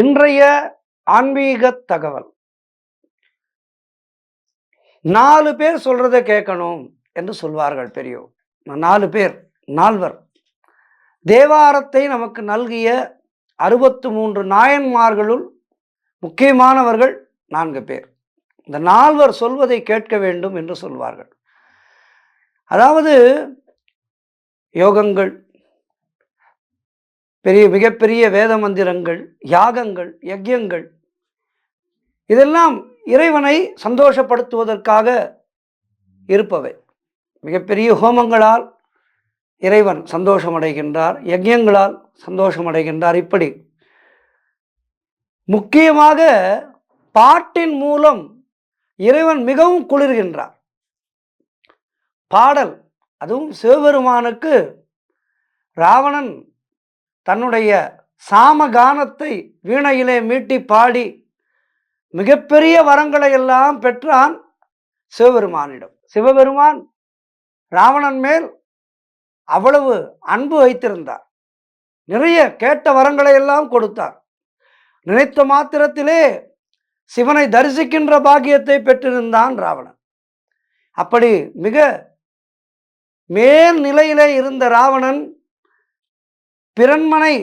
இன்றைய ஆன்மீக தகவல். 4 பேர் சொல்றத கேட்கணும் என்று சொல்வார்கள் பெரியோர். 4 பேர், நால்வர். தேவாரத்தை நமக்கு நல்கிய 63 நாயன்மார்களுள் முக்கியமானவர்கள் 4 பேர். இந்த 4வர் சொல்வதை கேட்க வேண்டும் என்று சொல்வார்கள். அதாவது யோகங்கள், மிகப்பெரிய வேத மந்திரங்கள், யாகங்கள், யஜ்யங்கள், இதெல்லாம் இறைவனை சந்தோஷப்படுத்துவதற்காக இருப்பவை. மிகப்பெரிய ஹோமங்களால் இறைவன் சந்தோஷமடைகின்றார், யஜ்யங்களால் சந்தோஷமடைகின்றார். இப்படி முக்கியமாக பாட்டின் மூலம் இறைவன் மிகவும் குளிர்கின்றார். பாடல், அதுவும் சிவபெருமானுக்கு ராவணன் தன்னுடைய சாமகானத்தை வீணையிலே மீட்டி பாடி மிகப்பெரிய வரங்களை எல்லாம் பெற்றான் சிவபெருமானிடம். சிவபெருமான் ராவணன் மேல் அவ்வளவு அன்பு வைத்திருந்தார். நிறைய கேட்ட வரங்களை எல்லாம் கொடுத்தார். நினைத்த மாத்திரத்திலே சிவனை தரிசிக்கின்ற பாக்கியத்தை பெற்றிருந்தான் ராவணன். அப்படி மிக மேல் நிலையிலே இருந்த ராவணன் பிறன்மனை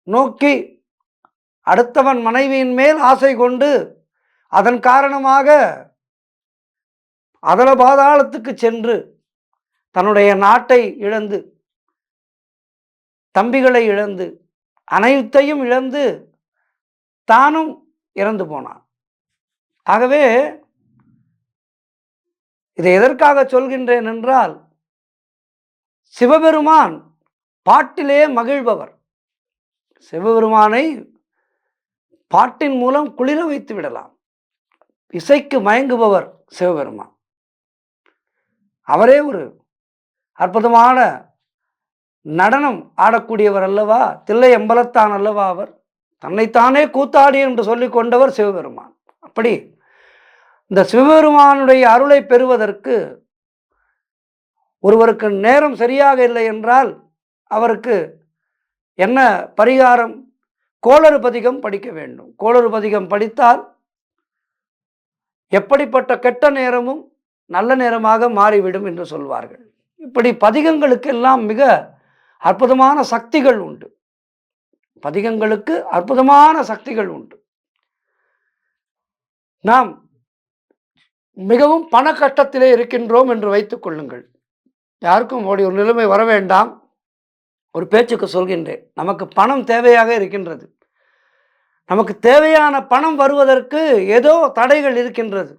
நோக்கி அடுத்தவன் மனைவியின் மேல் ஆசை கொண்டு அதன் காரணமாக அதல பாதாளத்துக்கு சென்று தன்னுடைய நாட்டை இழந்து, தம்பிகளை இழந்து, அனைத்தையும் இழந்து தானும் இறந்து போனான். ஆகவே இதை எதற்காக சொல்கின்றேன் என்றால், சிவபெருமான் பாட்டிலே மகிழ்பவர். சிவபெருமானை பாட்டின் மூலம் குளிர வைத்து விடலாம். இசைக்கு மயங்குபவர் சிவபெருமான். அவரே ஒரு அற்புதமான நடனம் ஆடக்கூடியவர் அல்லவா, தில்லை அம்பலத்தான் அல்லவா அவர். தன்னைத்தானே கூத்தாடி என்று சொல்லிக் கொண்டவர் சிவபெருமான். அப்படி இந்த சிவபெருமானுடைய அருளை பெறுவதற்கு ஒருவருக்கு நேரம் சரியாக இல்லை என்றால் அவருக்கு என்ன பரிகாரம்? கோளறு பதிகம் படிக்க வேண்டும். கோளறு பதிகம் படித்தால் எப்படிப்பட்ட கெட்ட நேரமும் நல்ல நேரமாக மாறிவிடும் என்று சொல்வார்கள். இப்படி பதிகங்களுக்கெல்லாம் மிக அற்புதமான சக்திகள் உண்டு. பதிகங்களுக்கு அற்புதமான சக்திகள் உண்டு. நாம் மிகவும் பண கட்டத்திலே இருக்கின்றோம் என்று வைத்துக் கொள்ளுங்கள். யாருக்கும் அப்படி ஒரு நிலைமை வர வேண்டாம். ஒரு பேச்சுக்கு சொல்கின்றேன். நமக்கு பணம் தேவையாக இருக்கின்றது. நமக்கு தேவையான பணம் வருவதற்கு ஏதோ தடைகள் இருக்கின்றது.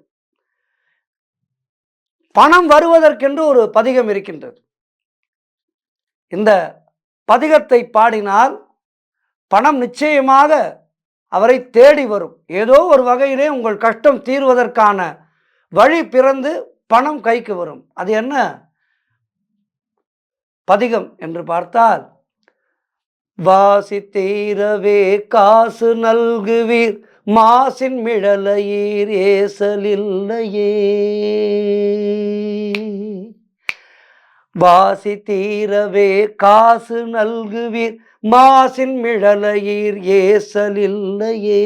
பணம் வருவதற்கென்று ஒரு பதிகம் இருக்கின்றது. இந்த பதிகத்தை பாடினால் பணம் நிச்சயமாக அவரை தேடி வரும். ஏதோ ஒரு வகையிலே உங்கள் கஷ்டம் தீர்வதற்கான வழி பிறந்து பணம் கைக்கு வரும். அது என்ன பதிகம் என்று பார்த்தால், வாசி தீரவே காசு நல்குவீர், மாசின் மிழலையீர் ஏசலில்லையே. வாசி தீரவே காசு நல்குவீர், மாசின் மிழலையீர் ஏசலில்லையே.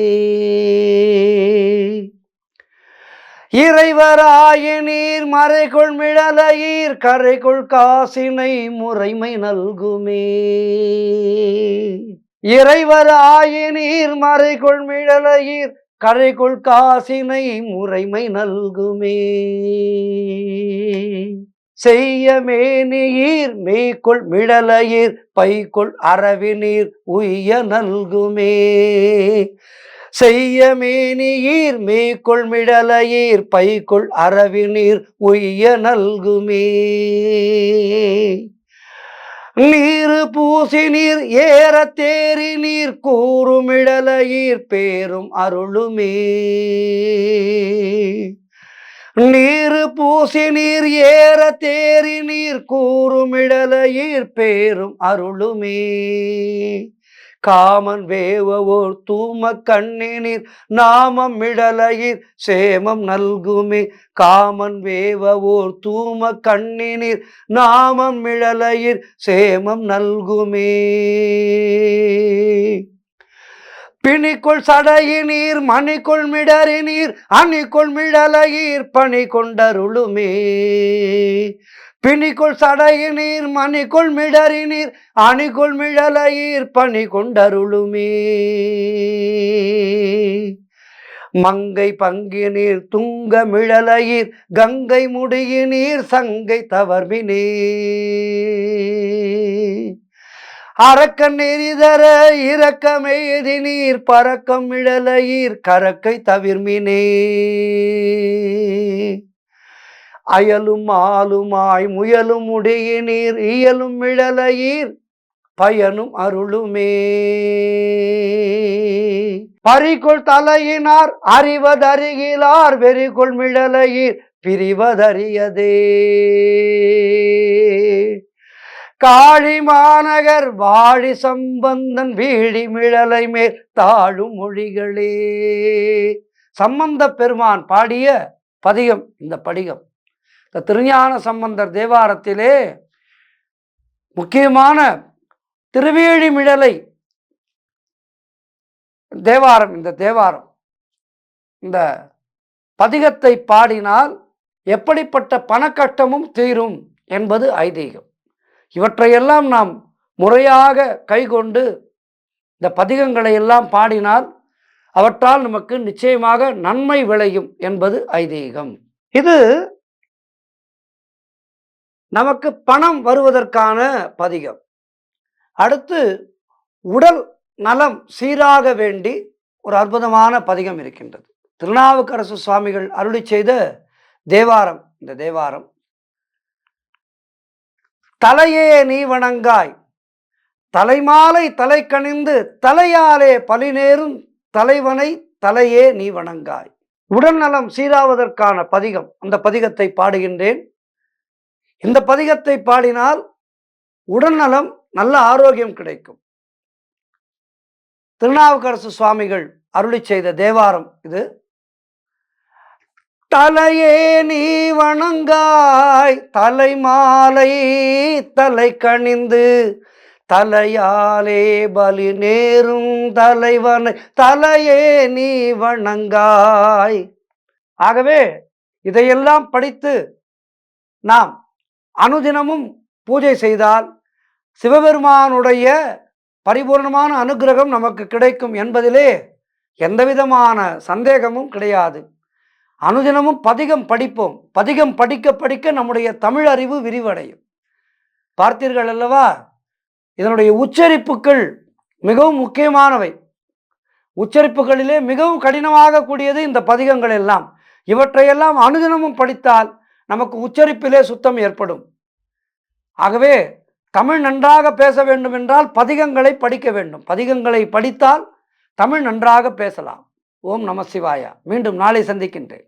இறைவராயினீர் மறைகொள் மிழலையீர், கரைகொள் காசினை முறைமை நல்குமே. இறைவராயினீர் மறைகொள் மிழலையீர், கரைகொள் காசினை முறைமை நல்குமே. செய்ய மேனியீர் மெய்கொள் மிழலையீர், பைகொள் அரவினீர் உய்ய நல்குமே. செய்ய மேனியீர் மெய்கொள் மிழலையீர், பைகொள் அரவினீர் உய்ய நல்குமே. நீரு பூசி நீர் ஏற தேறி நீர், கூறுமிழலையீர் பேரும் அருளுமே. நீரு பூசி நீர் ஏற தேறி நீர், கூறுமிழலையீர் பேரும் அருளுமே. காமன் வேவோர் தூம கண்ணினீர், நாமம் மிழலையீர் சேமம் நல்குமே. காமன் வேவோர் தூம கண்ணினீர், நாமம் மிழலையீர் சேமம் நல்குமே. பிணிக்குள் சடையினீர் மணிக்குள் மிடறினீர் அணிக்குள் மிடலையீர் பணி கொண்டருளுமே. பிணிக்குள் சடையினீர் மணிக்குள் மிடறினீர் அணிக்குள் மிடலையீர் பணி கொண்டருளுமே. மங்கை பங்கினீர் துங்க மிழலையீர் கங்கை முடியினீர் சங்கை தவர்வினே. அரக்க நெறிதர இரக்கமெய்தி நீர் பறக்கம் இழலையீர் கரக்கை தவிர்மினே. அயலும் ஆளுமாய் முயலும் உடையினீர் இயலும் இழலையீர் பயனும் அருளுமே. பறிக்குள் தலையினார் அறிவதறிகிலார் வெறிக்குள் மிழலையீர் பிரிவதறியதே. காழி மாநகர் வாழி சம்பந்தன் வீழி மிழலை மேல் தாழும் மொழிகளே. சம்பந்த பெருமான் பாடிய பதிகம் இந்த படிகம். இந்த திருஞான சம்பந்தர் தேவாரத்திலே முக்கியமான திருவேழிமிழலை தேவாரம். இந்த தேவாரம் இந்த பதிகத்தை பாடினால் எப்படிப்பட்ட பணக்கட்டமும் தீரும் என்பது ஐதீகம். இவற்றையெல்லாம் நாம் முறையாக கைக்கொண்டு இந்த பதிகங்களை எல்லாம் பாடினால் அவற்றால் நமக்கு நிச்சயமாக நன்மை விளையும் என்பது ஐதீகம். இது நமக்கு பணம் வருவதற்கான பதிகம். அடுத்து உடல் நலம் சீராக வேண்டி ஒரு அற்புதமான பதிகம் இருக்கின்றது. திருநாவுக்கரசு சுவாமிகள் அருளி செய்த தேவாரம் இந்த தேவாரம். தலையே நீ வணங்காய் தலைமாலை தலை கணிந்து தலையாலே பலிநேரும் தலைவனை தலையே நீ வணங்காய். உடல் நலம் சீராவதற்கான பதிகம். அந்த பதிகத்தை பாடுகின்றேன். இந்த பதிகத்தை பாடினால் உடல் நலம் நல்ல ஆரோக்கியம் கிடைக்கும். திருநாவுக்கரசு சுவாமிகள் அருளி செய்த தேவாரம் இது. தலையே நீ வணங்காய் தலைமாலை தலை கணிந்து தலையாலே பலி நேரும் தலைவனை தலையே நீ வணங்காய். ஆகவே இதையெல்லாம் படித்து நாம் அனுதினமும் பூஜை செய்தால் சிவபெருமானுடைய பரிபூர்ணமான அனுகிரகம் நமக்கு கிடைக்கும் என்பதிலே எந்தவிதமான சந்தேகமும் கிடையாது. அனுதினமும் பதிகம் படிப்போம். பதிகம் படிக்க படிக்க நம்முடைய தமிழ் அறிவு விரிவடையும். பார்த்தீர்கள் அல்லவா, இதனுடைய உச்சரிப்புகள் மிகவும் முக்கியமானவை. உச்சரிப்புகளிலே மிகவும் கடினமாக கூடியது இந்த பதிகங்கள் எல்லாம். இவற்றையெல்லாம் அனுதினமும் படித்தால் நமக்கு உச்சரிப்பிலே சுத்தம் ஏற்படும். ஆகவே தமிழ் நன்றாக பேச வேண்டும் என்றால் பதிகங்களை படிக்க வேண்டும். பதிகங்களை படித்தால் தமிழ் நன்றாக பேசலாம். ஓம் நம சிவாயா. மீண்டும் நாளை சந்திக்கின்றேன்.